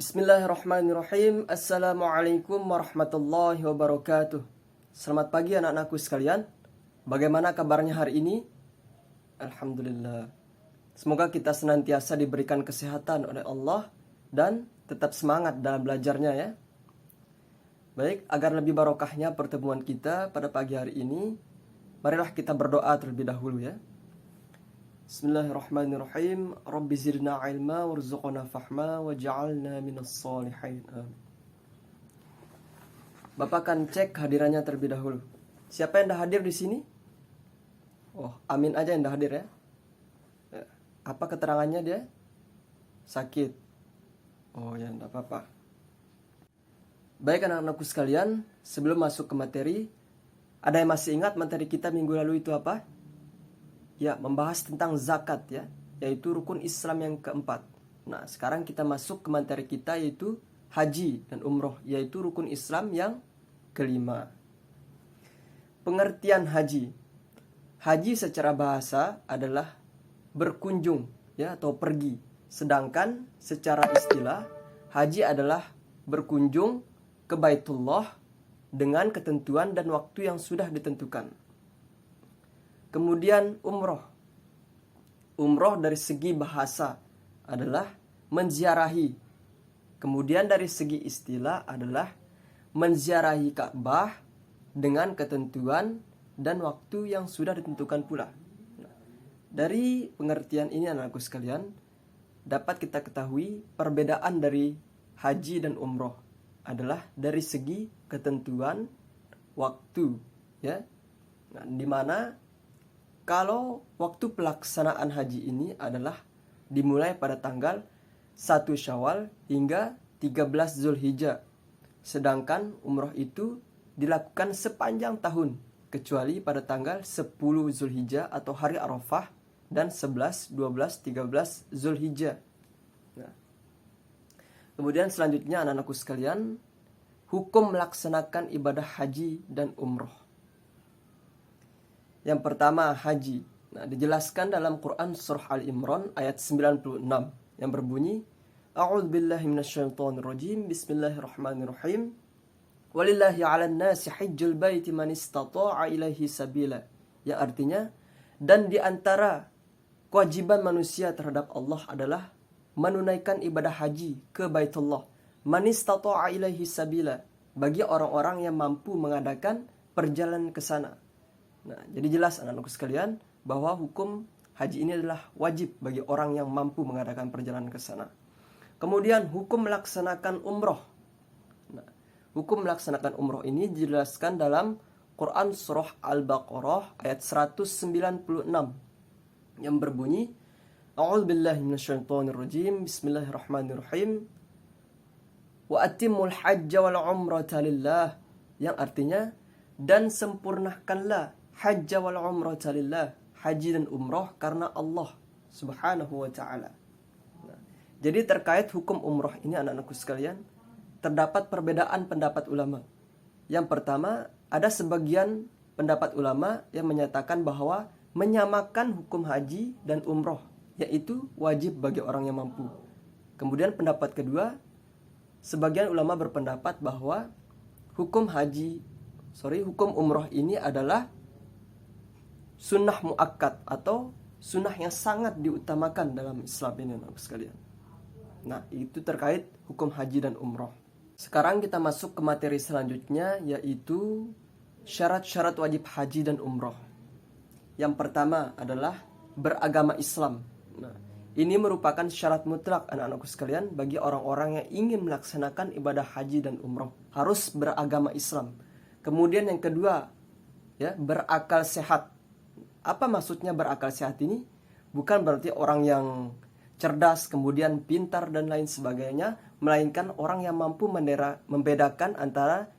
Bismillahirrahmanirrahim. Assalamualaikum warahmatullahi wabarakatuh. Selamat pagi anak-anakku sekalian. Bagaimana kabarnya hari ini? Alhamdulillah. Semoga kita senantiasa diberikan kesehatan oleh Allah dan tetap semangat dalam belajarnya ya. Baik, agar lebih barokahnya pertemuan kita pada pagi hari ini, marilah kita berdoa terlebih dahulu ya. Bismillahirrahmanirrahim. Rabbi zidna ilma warzuqna fahma waj'alna minas solihin. Bapak akan cek hadirannya terlebih dahulu. Siapa yang dah hadir di sini? Oh, amin aja yang dah hadir ya. Apa keterangannya dia? Sakit. Oh ya, enggak apa-apa. Baik anak-anakku sekalian, sebelum masuk ke materi, ada yang masih ingat materi kita minggu lalu itu apa? Ya, membahas tentang zakat ya, yaitu rukun Islam yang keempat. Nah, sekarang kita masuk ke materi kita yaitu haji dan umroh, yaitu rukun Islam yang kelima. Pengertian haji. Haji secara bahasa adalah berkunjung ya atau pergi. Sedangkan secara istilah, haji adalah berkunjung ke Baitullah dengan ketentuan dan waktu yang sudah ditentukan. Kemudian umroh. Umroh dari segi bahasa adalah menziarahi. Kemudian dari segi istilah adalah menziarahi Ka'bah dengan ketentuan dan waktu yang sudah ditentukan pula. Dari pengertian ini anak-anakku sekalian, dapat kita ketahui perbedaan dari haji dan umroh adalah dari segi ketentuan waktu ya. Nah, di mana kalau waktu pelaksanaan haji ini adalah dimulai pada tanggal 1 Syawal hingga 13 Zulhijjah. Sedangkan umroh itu dilakukan sepanjang tahun kecuali pada tanggal 10 Zulhijjah atau hari Arafah dan 11, 12, 13 Zulhijjah. Nah, kemudian selanjutnya anak-anakku sekalian, hukum melaksanakan ibadah haji dan umroh. Yang pertama, haji. Nah, dijelaskan dalam Quran surah Al-Imran ayat 96 yang berbunyi, A'udzubillahi minasyaitonirrajim. Bismillahirrahmanirrahim. Walillahi 'alan nasi hajjul baiti man istata'a ilaihi sabila. Yang artinya, dan di antara kewajiban manusia terhadap Allah adalah menunaikan ibadah haji ke Baitullah. Man istata'a ilaihi sabila, bagi orang-orang yang mampu mengadakan perjalanan ke sana. Nah, jadi jelas anak-anakku sekalian bahwa hukum haji ini adalah wajib bagi orang yang mampu mengadakan perjalanan ke sana. Kemudian hukum melaksanakan umroh. Nah, hukum melaksanakan umroh ini dijelaskan dalam Quran surah Al-Baqarah ayat 196 yang berbunyi, A'udzubillahi minasyaitonirrajim. Bismillahirrahmanirrahim. Wa atimmul hajja wal umrata lillah, yang artinya dan sempurnakanlah hajja wal umrata lillah, haji dan umroh karena Allah subhanahu wa ta'ala. Nah, jadi terkait hukum umroh ini anak-anakku sekalian, terdapat perbedaan pendapat ulama. Yang pertama, ada sebagian pendapat ulama yang menyatakan bahwa menyamakan hukum haji dan umroh, yaitu wajib bagi orang yang mampu. Kemudian pendapat kedua, sebagian ulama berpendapat bahwa hukum umroh ini adalah sunnah muakkad atau sunnah yang sangat diutamakan dalam Islam ini anak sekalian. Nah, itu terkait hukum haji dan umroh. Sekarang kita masuk ke materi selanjutnya, yaitu syarat-syarat wajib haji dan umroh. Yang pertama adalah beragama Islam. Nah, ini merupakan syarat mutlak anak-anakku sekalian bagi orang-orang yang ingin melaksanakan ibadah haji dan umroh. Harus beragama Islam. Kemudian yang kedua, ya, berakal sehat. Apa maksudnya berakal sehat ini? Bukan berarti orang yang cerdas, kemudian pintar dan lain sebagainya, melainkan orang yang mampu membedakan antara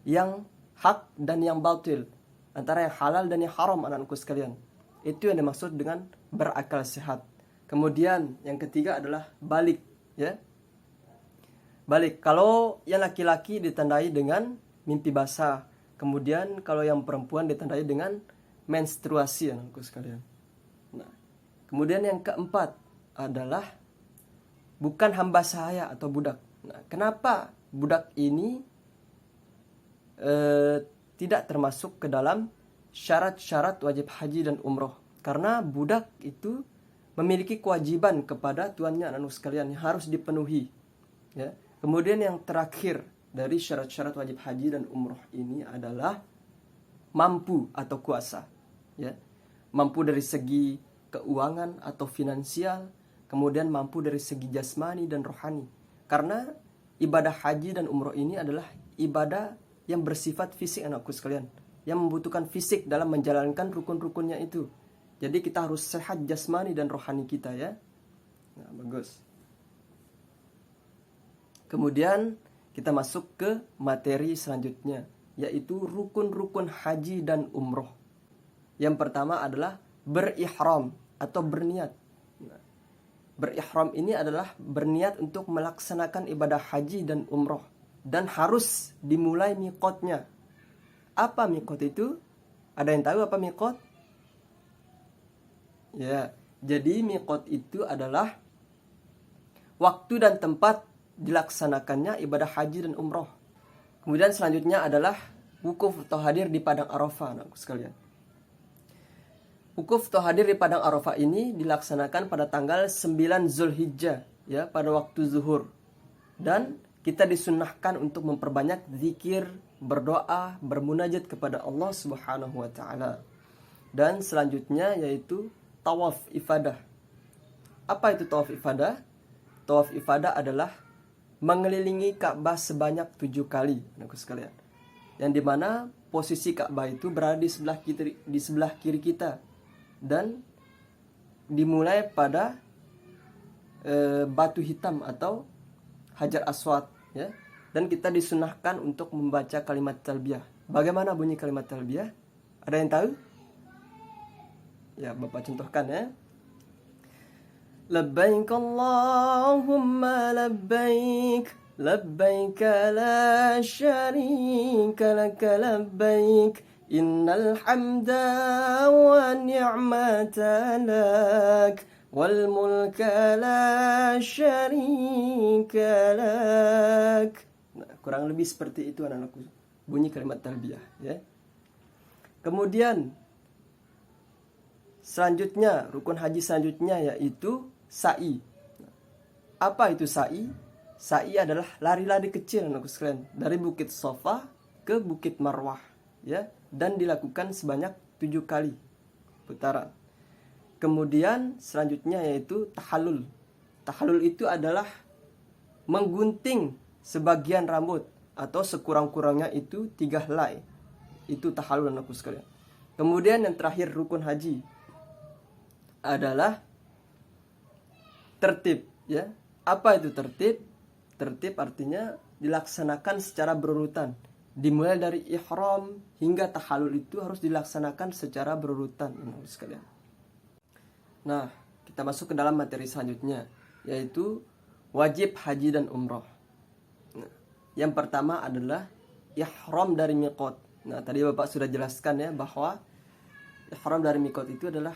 yang hak dan yang batil, antara yang halal dan yang haram anak-anakku sekalian. Itu yang dimaksud dengan berakal sehat. Kemudian yang ketiga adalah balik, ya. Balik. Kalau yang laki-laki ditandai dengan mimpi basah, kemudian kalau yang perempuan ditandai dengan menstruasi anakku sekalian. Nah, kemudian yang keempat adalah bukan hamba sahaya atau budak. Nah, kenapa budak ini tidak termasuk ke dalam syarat-syarat wajib haji dan umroh? Karena budak itu memiliki kewajiban kepada tuannya, anak sekalian, yang harus dipenuhi. Ya. Kemudian yang terakhir dari syarat-syarat wajib haji dan umroh ini adalah mampu atau kuasa. Ya. Mampu dari segi keuangan atau finansial, kemudian mampu dari segi jasmani dan rohani. Karena ibadah haji dan umroh ini adalah ibadah yang bersifat fisik, anakku sekalian, yang membutuhkan fisik dalam menjalankan rukun-rukunnya itu. Jadi kita harus sehat jasmani dan rohani kita, ya. Nah, bagus. Kemudian kita masuk ke materi selanjutnya, yaitu rukun-rukun haji dan umroh. Yang pertama adalah berihram atau berniat. Nah, berihram ini adalah berniat untuk melaksanakan ibadah haji dan umroh, dan harus dimulai miqatnya. Apa miqat itu? Ada yang tahu apa miqat? Ya, jadi miqat itu adalah waktu dan tempat dilaksanakannya ibadah haji dan umroh. Kemudian selanjutnya adalah wukuf atau hadir di padang Arafah, anakku sekalian. Wukuf atau hadir di padang Arafah ini dilaksanakan pada tanggal 9 Zulhijjah, ya, pada waktu zuhur. Dan kita disunnahkan untuk memperbanyak zikir, berdoa, bermunajat kepada Allah Subhanahu wa taala. Dan selanjutnya yaitu tawaf ifadah. Apa itu tawaf ifadah? Tawaf ifadah adalah mengelilingi Ka'bah sebanyak 7 kali, anakku sekalian. Yang dimana posisi Ka'bah itu berada di sebelah kiri kita, dan dimulai pada batu hitam atau Hajar Aswad, ya. Dan kita disunahkan untuk membaca kalimat talbiyah. Bagaimana bunyi kalimat talbiyah? Ada yang tahu? Ya, Bapak contohkan, ya. Labbaik Allahumma labbaik, labbaik la syarika laka labbaik, innal hamda wa ni'mata lak, wal mulka la syarika lak. Nah, kurang lebih seperti itu anak-anakku, bunyi kalimat talbiyah, ya. Kemudian selanjutnya, rukun haji selanjutnya yaitu sa'i. Apa itu sa'i? Sa'i adalah lari-lari kecil, anakku sekalian, dari Bukit Safa ke Bukit Marwah, ya, dan dilakukan sebanyak 7 kali putaran. Kemudian selanjutnya yaitu tahallul. Tahallul itu adalah menggunting sebagian rambut atau sekurang-kurangnya itu 3 helai. Itu tahallul, anakku sekalian. Kemudian yang terakhir rukun haji adalah tertib, ya. Apa itu tertib? Tertib artinya dilaksanakan secara berurutan. Dimulai dari ihram hingga tahallul itu harus dilaksanakan secara berurutan, sekalian. Nah, kita masuk ke dalam materi selanjutnya, yaitu wajib haji dan umroh. Nah, yang pertama adalah ihram dari miqat. Nah, tadi Bapak sudah jelaskan, ya, bahwa ihram dari miqat itu adalah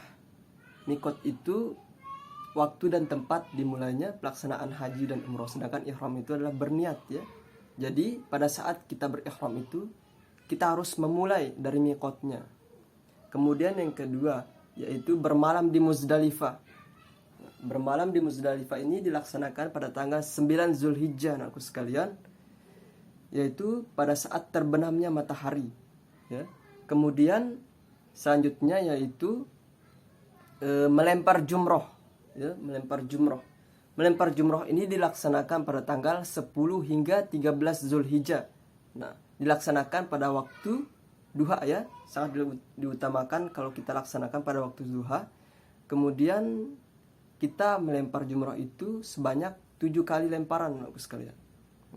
miqat itu waktu dan tempat dimulainya pelaksanaan haji dan umroh, sedangkan ihram itu adalah berniat, ya. Jadi pada saat kita berihram itu kita harus memulai dari miqatnya. Kemudian yang kedua yaitu bermalam di Muzdalifah. Bermalam di Muzdalifah ini dilaksanakan pada tanggal 9 Zulhijjah, anakku sekalian, yaitu pada saat terbenamnya matahari, ya. Kemudian selanjutnya yaitu melempar jumroh, ya, melempar jumroh. Melempar jumroh ini dilaksanakan pada tanggal 10 hingga 13 Zulhijjah. Nah, dilaksanakan pada waktu duha, ya. Sangat diutamakan kalau kita laksanakan pada waktu duha. Kemudian kita melempar jumroh itu sebanyak 7 kali lemparan, anakku sekalian.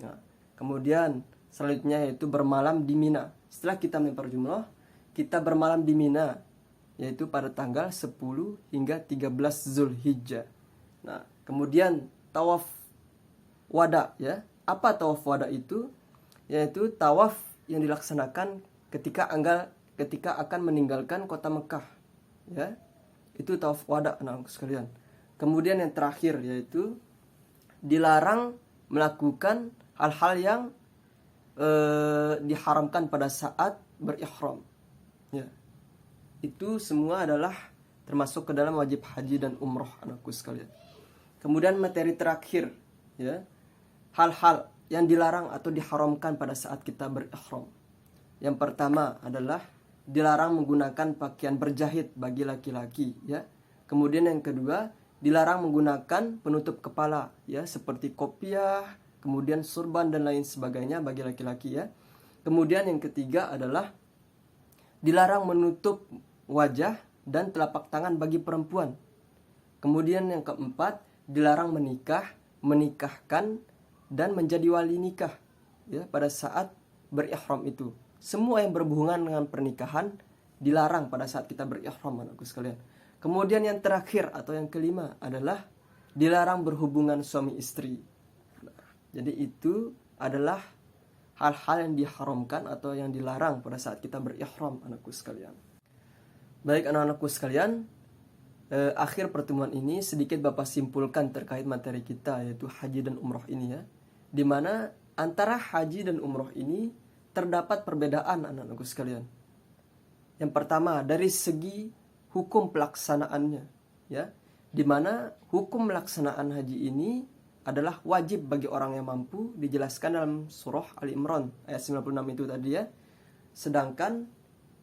Nah, kemudian selanjutnya yaitu bermalam di Mina. Setelah kita melempar jumroh, kita bermalam di Mina, yaitu pada tanggal 10 hingga 13 Zulhijjah. Nah, kemudian tawaf wada, ya. Apa tawaf wada itu? Yaitu tawaf yang dilaksanakan ketika akan meninggalkan kota Mekah, ya. Itu tawaf wada, anak sekalian. Kemudian yang terakhir yaitu dilarang melakukan hal-hal yang diharamkan pada saat berihram. Ya. Itu semua adalah termasuk ke dalam wajib haji dan umroh, anakku sekalian. Kemudian materi terakhir, ya, hal-hal yang dilarang atau diharamkan pada saat kita berihram. Yang pertama adalah dilarang menggunakan pakaian berjahit bagi laki-laki, ya. Kemudian yang kedua, dilarang menggunakan penutup kepala, ya, seperti kopiah, kemudian surban dan lain sebagainya bagi laki-laki, ya. Kemudian yang ketiga adalah dilarang menutup wajah dan telapak tangan bagi perempuan. Kemudian yang keempat, dilarang menikah, menikahkan dan menjadi wali nikah, ya, pada saat berihram itu. Semua yang berhubungan dengan pernikahan dilarang pada saat kita berihram, anakku sekalian. Kemudian yang terakhir atau yang kelima adalah dilarang berhubungan suami istri. Jadi itu adalah hal-hal yang diharamkan atau yang dilarang pada saat kita berihram, anakku sekalian. Baik anak-anakku sekalian, akhir pertemuan ini sedikit Bapak simpulkan terkait materi kita, yaitu haji dan umroh ini, ya. Dimana antara haji dan umroh ini terdapat perbedaan, anak-anakku sekalian. Yang pertama, dari segi hukum pelaksanaannya, ya. Dimana hukum pelaksanaan haji ini adalah wajib bagi orang yang mampu, dijelaskan dalam surah Ali Imran ayat 96 itu tadi, ya. Sedangkan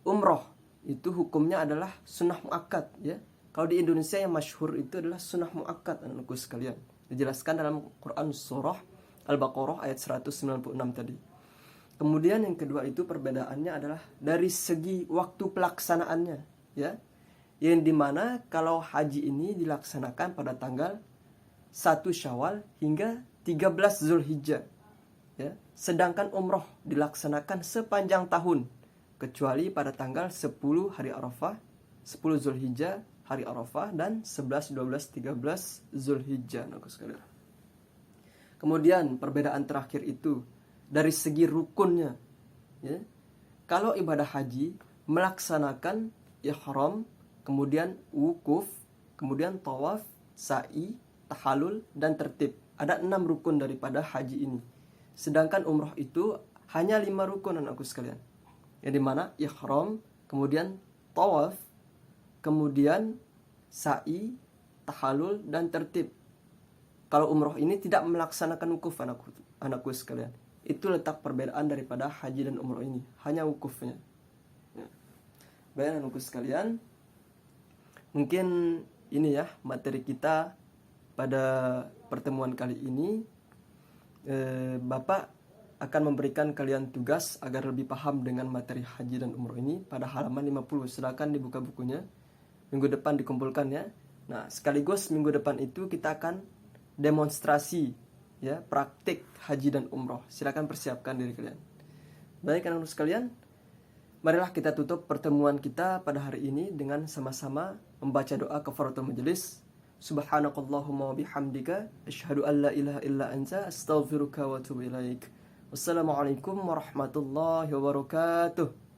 umroh itu hukumnya adalah sunnah muakkad, ya. Kalau di Indonesia yang masyhur itu adalah sunnah muakkad, anak-anakku sekalian. Dijelaskan dalam Quran surah Al-Baqarah ayat 196 tadi. Kemudian yang kedua itu perbedaannya adalah dari segi waktu pelaksanaannya, ya. Yang dimana kalau haji ini dilaksanakan pada tanggal 1 Syawal hingga 13 Zulhijjah, ya. Sedangkan umroh dilaksanakan sepanjang tahun kecuali pada tanggal 10 hari Arafah, 10 Zulhijjah hari Arafah, dan 11, 12, 13 Zulhijjah, anakku sekalian. Kemudian perbedaan terakhir itu dari segi rukunnya, ya. Kalau ibadah haji melaksanakan ihram, kemudian wukuf, kemudian tawaf, sa'i, tahalul, dan tertib. Ada 6 rukun daripada haji ini. Sedangkan umroh itu hanya 5 rukun, anakku sekalian. Yang dimana ihram, kemudian tawaf, kemudian sa'i, tahalul, dan tertib. Kalau umroh ini tidak melaksanakan wukuf, anakku sekalian. Itu letak perbedaan daripada haji dan umroh ini, hanya wukufnya, ya. Baik anakku sekalian, mungkin ini ya materi kita pada pertemuan kali ini. Bapak akan memberikan kalian tugas agar lebih paham dengan materi haji dan umroh ini pada halaman 50. Silakan dibuka bukunya. Minggu depan dikumpulkan, ya. Nah, sekaligus minggu depan itu kita akan demonstrasi, ya, praktik haji dan umroh. Silakan persiapkan diri kalian. Baik anak-anak sekalian, marilah kita tutup pertemuan kita pada hari ini dengan sama-sama membaca doa kafaratul majelis. Subhanakallahumma wa bihamdika asyhadu an la ilaha illa anta astaghfiruka wa atubu ilaik. Wassalamualaikum warahmatullahi wabarakatuh.